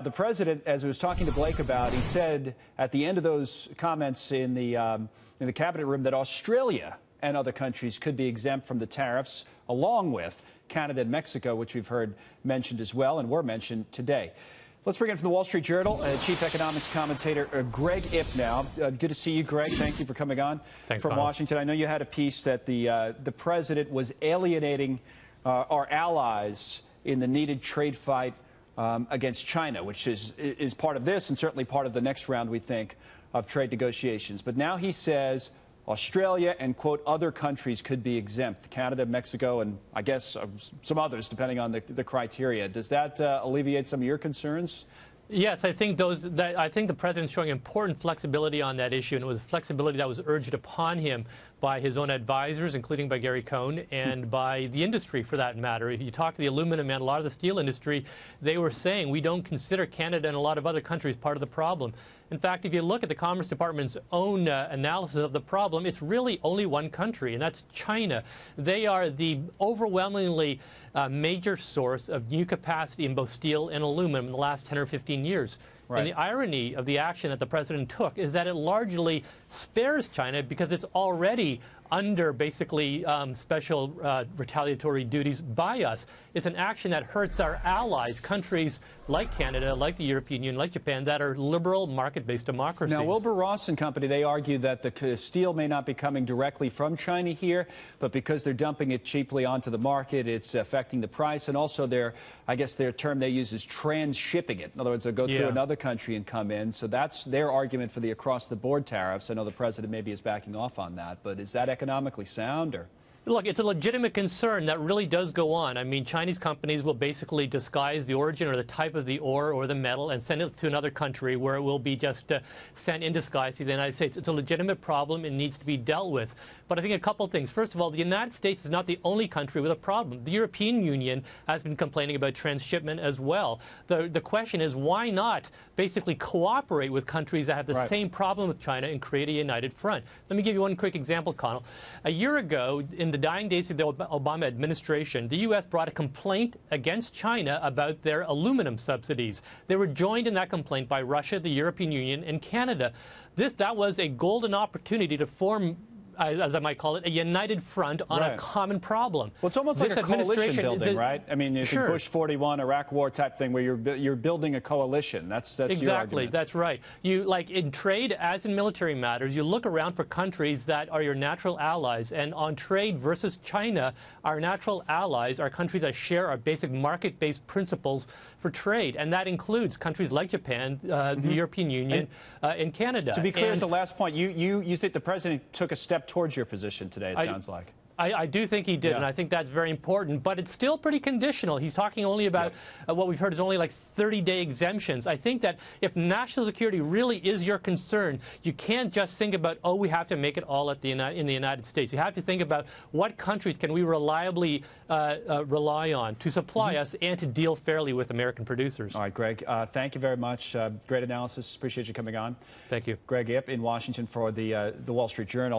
The president, as he was talking to Blake about, he said at the end of those comments in the cabinet room that Australia and other countries could be exempt from the tariffs, along with Canada and Mexico, which we've heard mentioned as well and were mentioned today. Let's bring in from the Wall Street Journal, Chief Economics Commentator Greg Ip now. Good to see you, Greg. Thank you for coming on. Thanks, from Donald. Washington. I know you had a piece that the president was alienating our allies in the needed trade fight against China, which is part of this and certainly part of the next round, we think, of trade negotiations. But now he says Australia and, quote, other countries could be exempt, Canada, Mexico, and I guess some others, depending on the criteria. Does that alleviate some of your concerns? Yes, I think the president's showing important flexibility on that issue, and it was flexibility that was urged upon him by his own advisors, including by Gary Cohn, and by the industry, for that matter. If you talk to the aluminum and a lot of the steel industry, they were saying we don't consider Canada and a lot of other countries part of the problem. In fact, if you look at the Commerce Department's own analysis of the problem, it's really only one country, and that's China. They are the overwhelmingly major source of new capacity in both steel and aluminum in the last 10 or 15 years. Right. And the irony of the action that the president took is that it largely spares China because it's already under basically special retaliatory duties by us. It's an action that hurts our allies, countries like Canada, like the European Union, like Japan, that are liberal market-based democracies. Now, Wilbur Ross and company, they argue that the steel may not be coming directly from China here, but because they're dumping it cheaply onto the market, it's affecting the price. And also, I guess their term they use is transshipping it. In other words, they'll go through another country and come in. So that's their argument for the across-the-board tariffs. I know the president maybe is backing off on that, but is that economically sound? Or look, it's a legitimate concern that really does go on. I mean, Chinese companies will basically disguise the origin or the type of the ore or the metal and send it to another country where it will be just sent in disguise to the United States. It's a legitimate problem. It needs to be dealt with. But I think a couple of things. First of all, the United States is not the only country with a problem. The European Union has been complaining about transshipment as well. The question is, why not basically cooperate with countries that have the same problem with China and create a united front? Let me give you one quick example, Connell. A year ago, in the dying days of the Obama administration, the U.S. brought a complaint against China about their aluminum subsidies. They were joined in that complaint by Russia, the European Union, and Canada. That was a golden opportunity to form, as I might call it, a united front on a common problem. Well, it's almost like a coalition building, right? I mean, it's a Bush 41, Iraq War type thing where you're building a coalition. That's your argument. That's right. You, like in trade, as in military matters, you look around for countries that are your natural allies. And on trade versus China, our natural allies are countries that share our basic market-based principles for trade. And that includes countries like Japan, the European Union, and Canada. To be clear, as the last point, you think the president took a step towards your position today, it sounds like. I do think he did, and I think that's very important, but it's still pretty conditional. He's talking only about what we've heard is only like 30-day exemptions. I think that if national security really is your concern, you can't just think about, oh, we have to make it all in the United States. You have to think about what countries can we reliably rely on to supply us and to deal fairly with American producers. All right, Greg, thank you very much. Great analysis. Appreciate you coming on. Thank you. Greg Ip in Washington for the Wall Street Journal.